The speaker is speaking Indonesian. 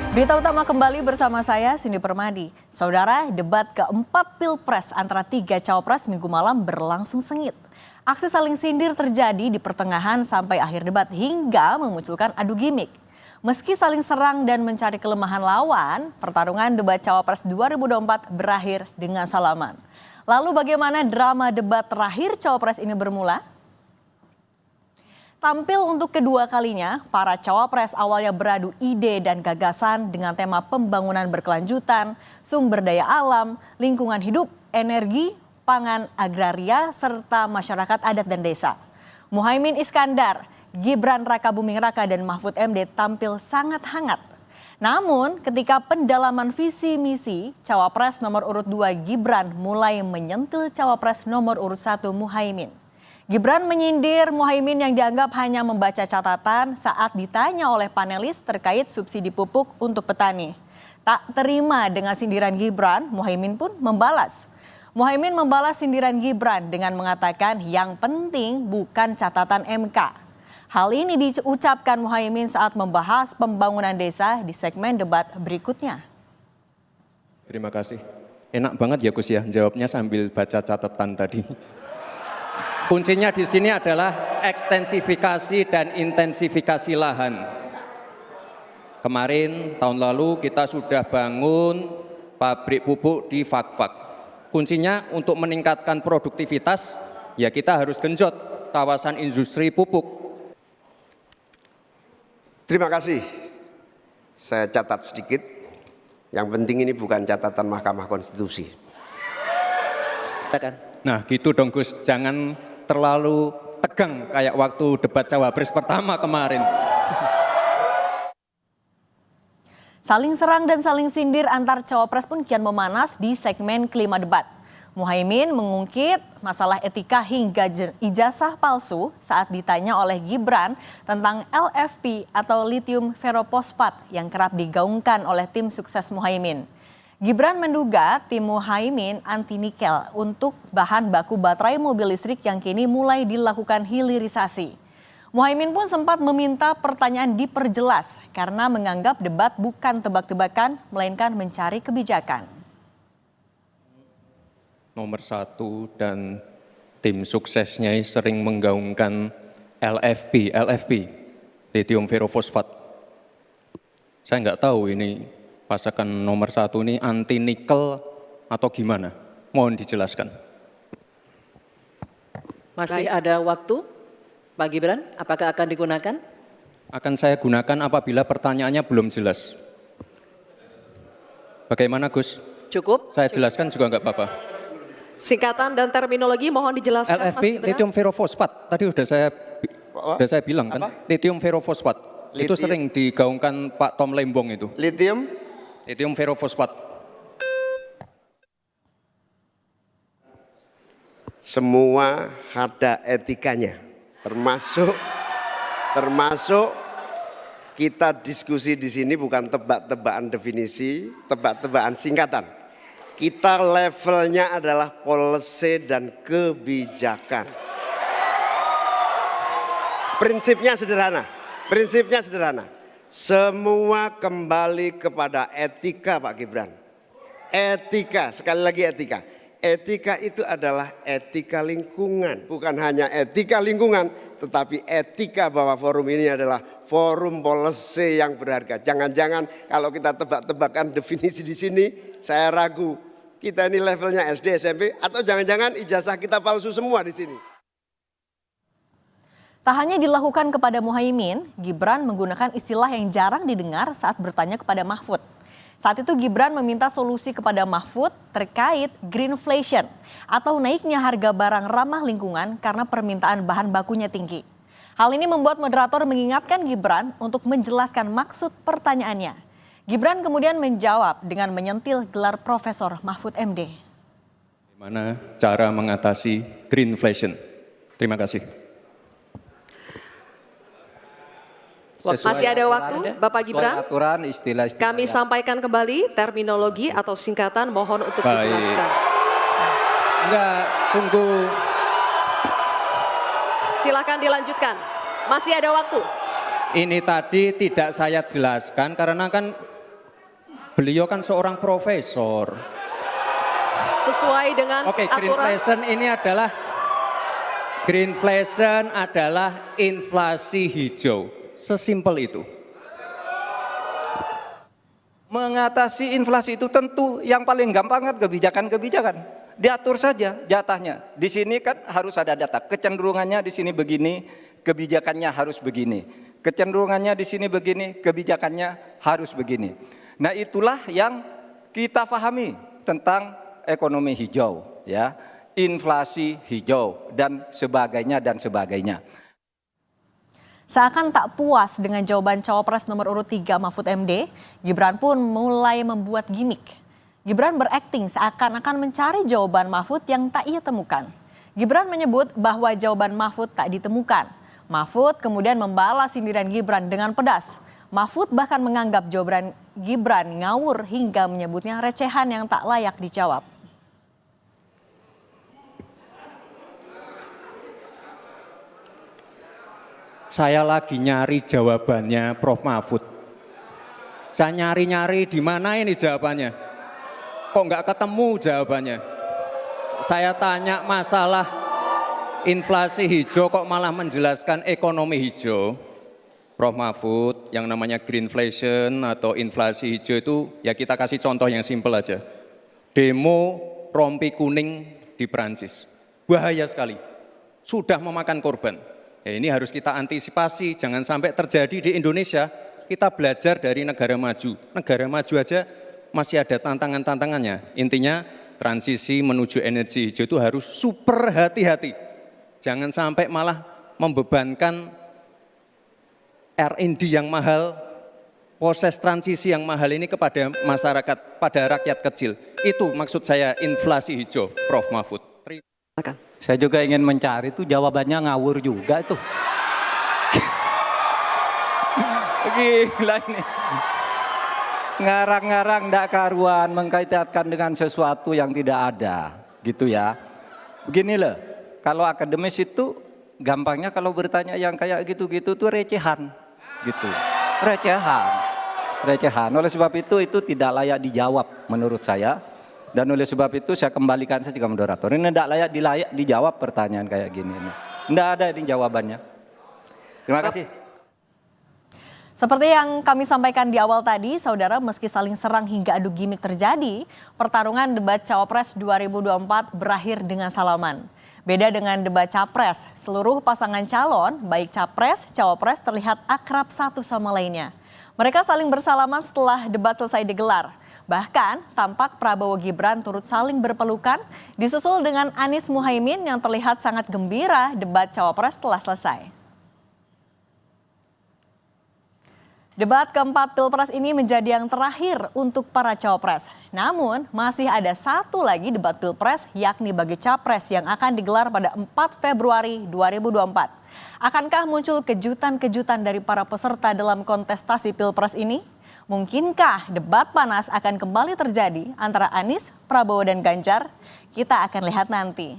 Berita utama kembali bersama saya, Cindy Permadi. Saudara, debat keempat Pilpres antara tiga cawapres Minggu malam berlangsung sengit. Aksi saling sindir terjadi di pertengahan sampai akhir debat hingga memunculkan adu gimmick. Meski saling serang dan mencari kelemahan lawan, pertarungan debat cawapres 2024 berakhir dengan salaman. Lalu bagaimana drama debat terakhir cawapres ini bermula? Tampil untuk kedua kalinya, para cawapres awalnya beradu ide dan gagasan dengan tema pembangunan berkelanjutan, sumber daya alam, lingkungan hidup, energi, pangan, agraria, serta masyarakat adat dan desa. Muhaimin Iskandar, Gibran Rakabuming Raka, dan Mahfud MD tampil sangat hangat. Namun ketika pendalaman visi misi, cawapres nomor urut 2 Gibran mulai menyentil cawapres nomor urut 1 Muhaimin. Gibran menyindir Muhaimin yang dianggap hanya membaca catatan saat ditanya oleh panelis terkait subsidi pupuk untuk petani. Tak terima dengan sindiran Gibran, Muhaimin pun membalas. Muhaimin membalas sindiran Gibran dengan mengatakan yang penting bukan catatan MK. Hal ini diucapkan Muhaimin saat membahas pembangunan desa di segmen debat berikutnya. Terima kasih. Enak banget ya Gus ya, jawabnya sambil baca catatan tadi. Kuncinya di sini adalah ekstensifikasi dan intensifikasi lahan. Kemarin tahun lalu kita sudah bangun pabrik pupuk di Fak-Fak. Kuncinya untuk meningkatkan produktivitas, ya kita harus genjot kawasan industri pupuk. Terima kasih. Saya catat sedikit. Yang penting ini bukan catatan Mahkamah Konstitusi. Nah gitu dong Gus, jangan terlalu tegang kayak waktu debat cawapres pertama kemarin. Saling serang dan saling sindir antar cawapres pun kian memanas di segmen kelima debat. Muhaimin mengungkit masalah etika hingga ijazah palsu saat ditanya oleh Gibran tentang LFP atau lithium ferrophosphate yang kerap digaungkan oleh tim sukses Muhaimin. Gibran menduga tim Muhaimin anti nikel untuk bahan baku baterai mobil listrik yang kini mulai dilakukan hilirisasi. Muhaimin pun sempat meminta pertanyaan diperjelas karena menganggap debat bukan tebak-tebakan melainkan mencari kebijakan. Nomor 1 dan tim suksesnya sering menggaungkan LFP, lithium ferrophosphate. Saya nggak tahu ini pasangan nomor 1 ini anti nikel atau gimana? Mohon dijelaskan. Masih ada waktu, Pak Gibran, apakah akan digunakan? Akan saya gunakan apabila pertanyaannya belum jelas. Bagaimana Gus? Cukup? Saya jelaskan juga nggak apa-apa. Singkatan dan terminologi mohon dijelaskan. LFP, lithium ferrophosphate. Tadi sudah saya bilang kan, lithium ferrophosphate. Itu sering digaungkan Pak Tom Lembong itu. Lithium ferrophosphate. Semua ada etikanya, termasuk kita diskusi di sini bukan tebak-tebakan definisi, tebak-tebakan singkatan. Kita levelnya adalah policy dan kebijakan. Prinsipnya sederhana. Semua kembali kepada etika Pak Gibran. Etika, sekali lagi etika. Etika itu adalah etika lingkungan. Bukan hanya etika lingkungan, tetapi etika bahwa forum ini adalah forum policy yang berharga. Jangan-jangan kalau kita tebak-tebakan definisi di sini, saya ragu. Kita ini levelnya SD, SMP, atau jangan-jangan ijazah kita palsu semua di sini. Tak hanya dilakukan kepada Muhaimin, Gibran menggunakan istilah yang jarang didengar saat bertanya kepada Mahfud. Saat itu Gibran meminta solusi kepada Mahfud terkait greenflation atau naiknya harga barang ramah lingkungan karena permintaan bahan bakunya tinggi. Hal ini membuat moderator mengingatkan Gibran untuk menjelaskan maksud pertanyaannya. Gibran kemudian menjawab dengan menyentil gelar Profesor Mahfud MD. Bagaimana cara mengatasi greenflation? Terima kasih. Masih ada waktu, Bapak Gibran. Aturan, istilah. Kami sampaikan kembali terminologi atau singkatan, mohon untuk dijelaskan. Enggak, tunggu. Silakan dilanjutkan. Masih ada waktu. Ini tadi tidak saya jelaskan karena kan Beliau kan seorang profesor. Sesuai dengan Oke, greenflation adalah inflasi hijau. Sesimpel itu. Mengatasi inflasi itu tentu yang paling gampang kan kebijakan-kebijakan. Diatur saja jatahnya. Di sini kan harus ada data. Kecenderungannya di sini begini, kebijakannya harus begini. Kecenderungannya di sini begini, kebijakannya harus begini. Nah, itulah yang kita pahami tentang ekonomi hijau, ya, inflasi hijau dan sebagainya dan sebagainya. Seakan tak puas dengan jawaban cawapres nomor urut 3 Mahfud MD, Gibran pun mulai membuat gimmick. Gibran berakting seakan-akan mencari jawaban Mahfud yang tak ia temukan. Gibran menyebut bahwa jawaban Mahfud tak ditemukan. Mahfud kemudian membalas sindiran Gibran dengan pedas. Mahfud bahkan menganggap jawaban Gibran ngawur hingga menyebutnya recehan yang tak layak dijawab. Saya lagi nyari jawabannya Prof. Mahfud. Saya nyari-nyari di mana ini jawabannya. Kok nggak ketemu jawabannya. Saya tanya masalah inflasi hijau kok malah menjelaskan ekonomi hijau. Prof. Mahfud, yang namanya greenflation atau inflasi hijau itu ya kita kasih contoh yang simpel aja. Demo rompi kuning di Perancis. Bahaya sekali. Sudah memakan korban. Ya, ini harus kita antisipasi, jangan sampai terjadi di Indonesia. Kita belajar dari negara maju. Negara maju aja masih ada tantangan-tantangannya. Intinya transisi menuju energi hijau itu harus super hati-hati. Jangan sampai malah membebankan R&D yang mahal, proses transisi yang mahal ini kepada masyarakat, pada rakyat kecil. Itu maksud saya inflasi hijau, Prof. Mahfud. Saya juga ingin mencari tuh jawabannya ngawur juga tuh. Gila ini. Ngarang-ngarang ndak karuan mengkaitkan dengan sesuatu yang tidak ada, gitu ya. Begini loh, kalau akademis itu gampangnya kalau bertanya yang kayak gitu-gitu tuh recehan, gitu. Recehan. Oleh sebab itu tidak layak dijawab menurut saya. Dan oleh sebab itu saya kembalikan saja ke moderator. Ini tidak layak dijawab pertanyaan kayak gini. Tidak ada ini jawabannya. Terima kasih. Seperti yang kami sampaikan di awal tadi, saudara, meski saling serang hingga adu gimik terjadi, pertarungan debat Cawapres 2024 berakhir dengan salaman. Beda dengan debat Capres, seluruh pasangan calon, baik Capres, Cawapres terlihat akrab satu sama lainnya. Mereka saling bersalaman setelah debat selesai digelar. Bahkan tampak Prabowo Gibran turut saling berpelukan, disusul dengan Anies Muhaimin yang terlihat sangat gembira debat Cawapres telah selesai. Debat keempat Pilpres ini menjadi yang terakhir untuk para Cawapres. Namun masih ada satu lagi debat Pilpres yakni bagi Capres yang akan digelar pada 4 Februari 2024. Akankah muncul kejutan-kejutan dari para peserta dalam kontestasi Pilpres ini? Mungkinkah debat panas akan kembali terjadi antara Anies, Prabowo, dan Ganjar? Kita akan lihat nanti.